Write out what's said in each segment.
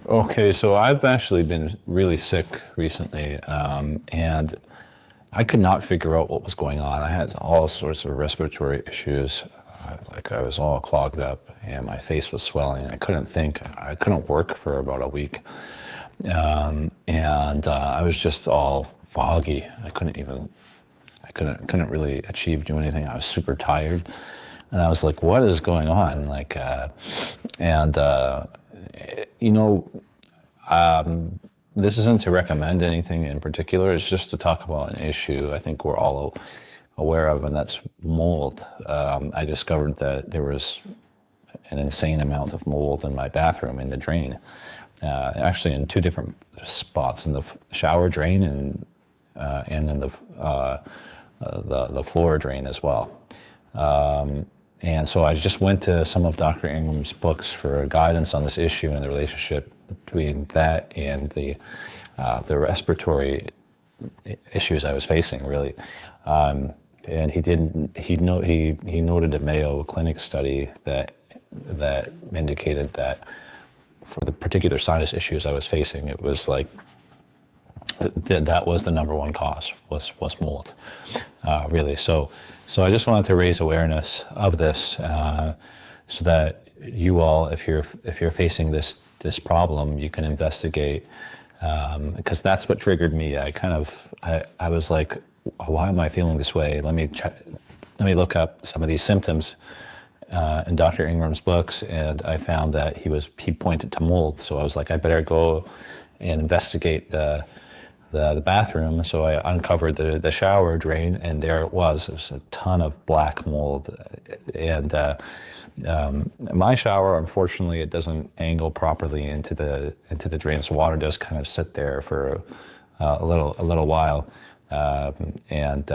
Okay, so I've actually been really sick recently, and I could not figure out what was going on. I had all sorts of respiratory issues. Like I was all clogged up, and my face was swelling. I couldn't think. I couldn't work for about a week, and I was just all foggy. I couldn't really do anything. I was super tired, and I was like, "What is going on?" And you know, this isn't to recommend anything in particular. It's just to talk about an issue I think we're all aware of, and that's mold. I discovered that there was an insane amount of mold in my bathroom in the drain, actually in two different spots, in the shower drain and in the floor drain as well. And so I just went to some of Dr. Ingram's books for guidance on this issue and the relationship between that and the respiratory issues I was facing, really. And he noted a Mayo Clinic study that indicated that for the particular sinus issues I was facing, it was like that was the number one cause was mold, really. So I just wanted to raise awareness of this, so that you all, if you're facing this problem, you can investigate, because that's what triggered me. I was like, why am I feeling this way? Let me look up some of these symptoms in Dr. Ingram's books, and I found that he pointed to mold. So I was like, I better go and investigate the bathroom. So I uncovered the shower drain, and there it was. There was a ton of black mold. And my shower, unfortunately, it doesn't angle properly into the drain. So water does kind of sit there for a little while. And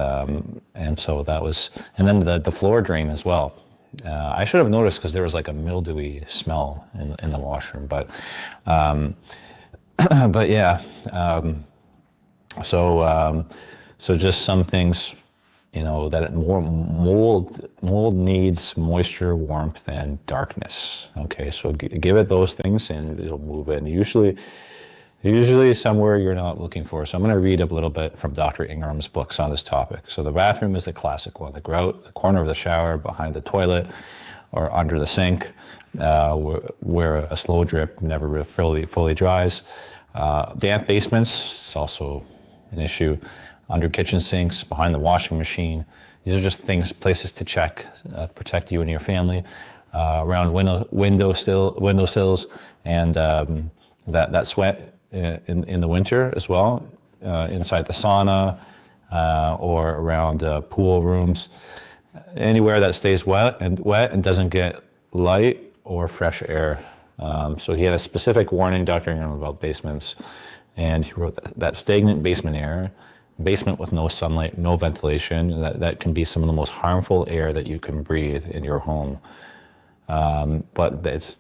so that was, and then the floor drain as well. I should have noticed because there was like a mildewy smell in the washroom, but yeah. So just some things, that mold needs moisture, warmth, and darkness. Okay, so give it those things and it'll move in. Usually somewhere you're not looking for. So I'm going to read a little bit from Dr. Ingram's books on this topic. So the bathroom is the classic one. The corner of the shower, behind the toilet, or under the sink, where a slow drip never fully dries. Damp basements is also an issue. Under kitchen sinks, behind the washing machine. These are just places to check, protect you and your family. Around windowsills, and that sweat in the winter as well, inside the sauna, or around pool rooms. Anywhere that stays wet and doesn't get light or fresh air. So he had a specific warning, Dr. Ingram, about basements, and he wrote that stagnant basement air, basement with no sunlight, no ventilation, that can be some of the most harmful air that you can breathe in your home. But it's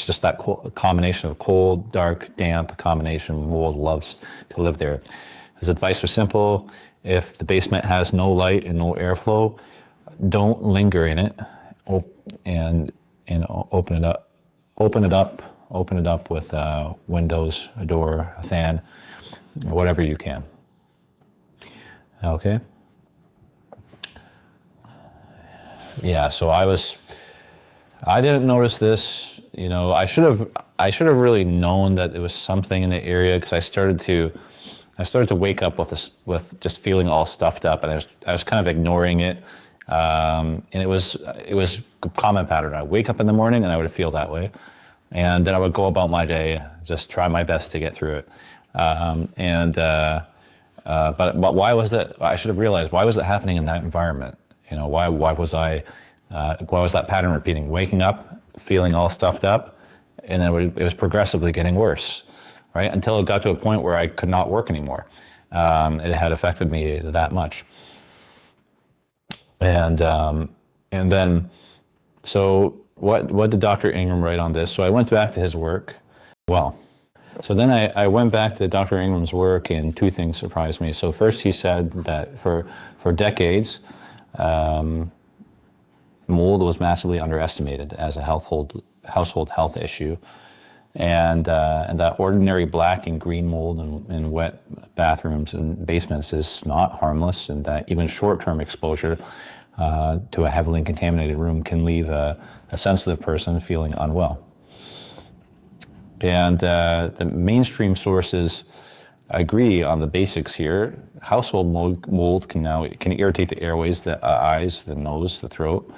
just that combination of cold, dark, damp combination. Mold loves to live there. His advice was simple: if the basement has no light and no airflow, don't linger in it, and open it up. Open it up with windows, a door, a fan, whatever you can. Okay. Yeah. So I didn't notice this. I should have really known that there was something in the area, because I started to wake up with just feeling all stuffed up, and I was kind of ignoring it. And it was a common pattern. I'd wake up in the morning and I would feel that way, and then I would go about my day, just try my best to get through it. But why was that? I should have realized, why was it happening in that environment? Why was that pattern repeating? Waking up, feeling all stuffed up, and then it was progressively getting worse, right? Until it got to a point where I could not work anymore. It had affected me that much. And then, so what did Dr. Ingram write on this? So I went back to his work. Well, so then I went back to Dr. Ingram's work, and two things surprised me. So first, he said that for decades, mold was massively underestimated as a household health issue. and that ordinary black and green mold in wet bathrooms and basements is not harmless, and that even short-term exposure to a heavily contaminated room can leave a sensitive person feeling unwell. And the mainstream sources agree on the basics here. Household mold can irritate the airways, the eyes, the nose, the throat.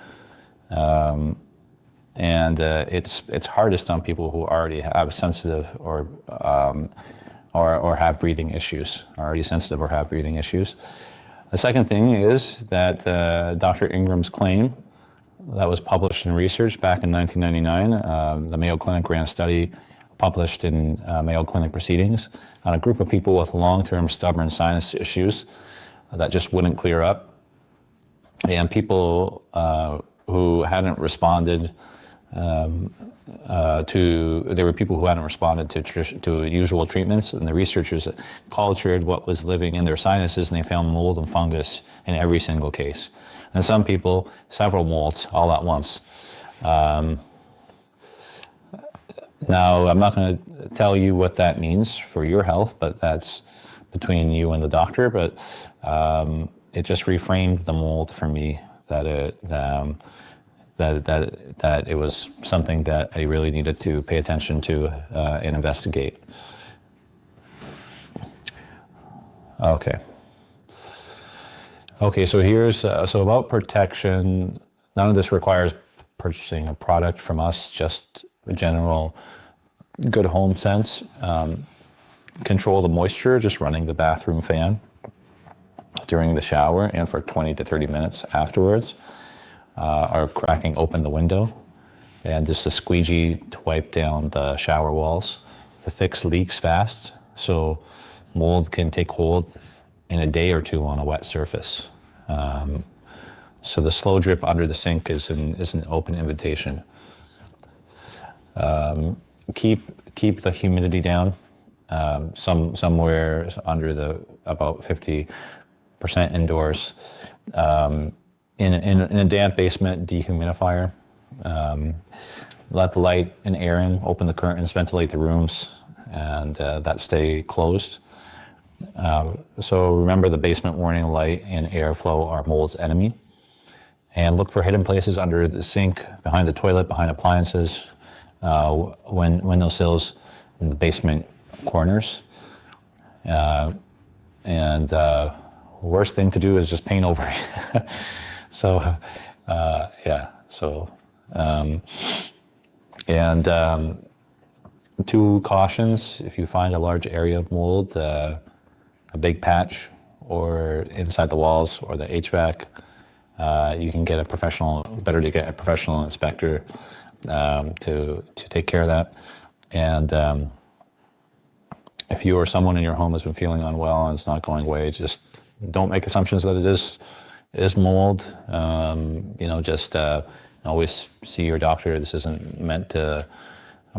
And it's hardest on people who already have sensitive or have breathing issues, already sensitive or have breathing issues. The second thing is that Dr. Ingram's claim that was published in Research back in 1999, the Mayo Clinic ran a study published in Mayo Clinic Proceedings on a group of people with long-term stubborn sinus issues that just wouldn't clear up, and people who hadn't responded there were people who hadn't responded to usual treatments, and the researchers cultured what was living in their sinuses, and they found mold and fungus in every single case. And some people, several molds all at once. Now, I'm not going to tell you what that means for your health, but that's between you and the doctor. But it just reframed the mold for me that it was something that I really needed to pay attention to and investigate. Okay, so here's so about protection. None of this requires purchasing a product from us, just a general good home sense. Control the moisture, just running the bathroom fan during the shower and for 20 to 30 minutes afterwards. Or cracking open the window, and just a squeegee to wipe down the shower walls. To fix leaks fast, so mold can take hold in a day or two on a wet surface. So the slow drip under the sink is an open invitation. Keep the humidity down, somewhere under about 50% indoors. In a damp basement, dehumidifier. Let the light and air in, open the curtains, ventilate the rooms, and that stay closed. So remember, the basement warning: light and airflow are mold's enemy. And look for hidden places under the sink, behind the toilet, behind appliances, windowsills, in the basement corners. And worst thing to do is just paint over it. So, two cautions: if you find a large area of mold, a big patch, or inside the walls or the HVAC, you can get better to get a professional inspector to take care of that. And if you or someone in your home has been feeling unwell and it's not going away, just don't make assumptions that it is mold. Just always see your doctor. This isn't meant to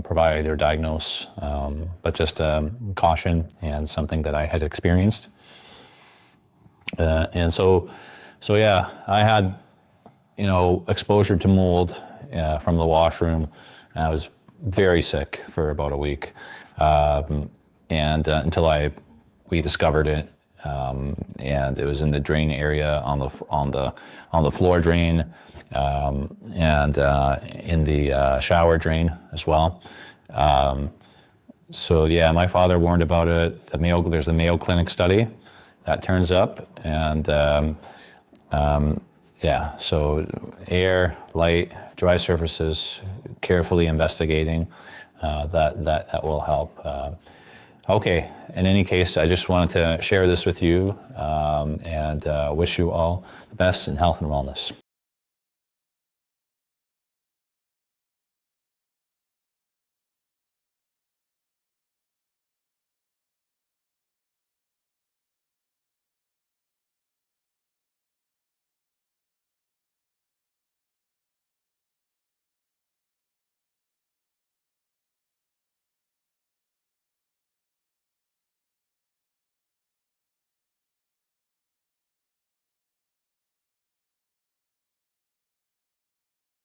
provide or diagnose, but just caution and something that I had experienced. And so I had, exposure to mold from the washroom. I was very sick for about a week, and until we discovered it. And it was in the drain area on the floor drain, and in the shower drain as well. My father warned about it. There's the Mayo Clinic study that turns up, and so air, light, dry surfaces, carefully investigating, that will help. Okay, in any case, I just wanted to share this with you, and wish you all the best in health and wellness.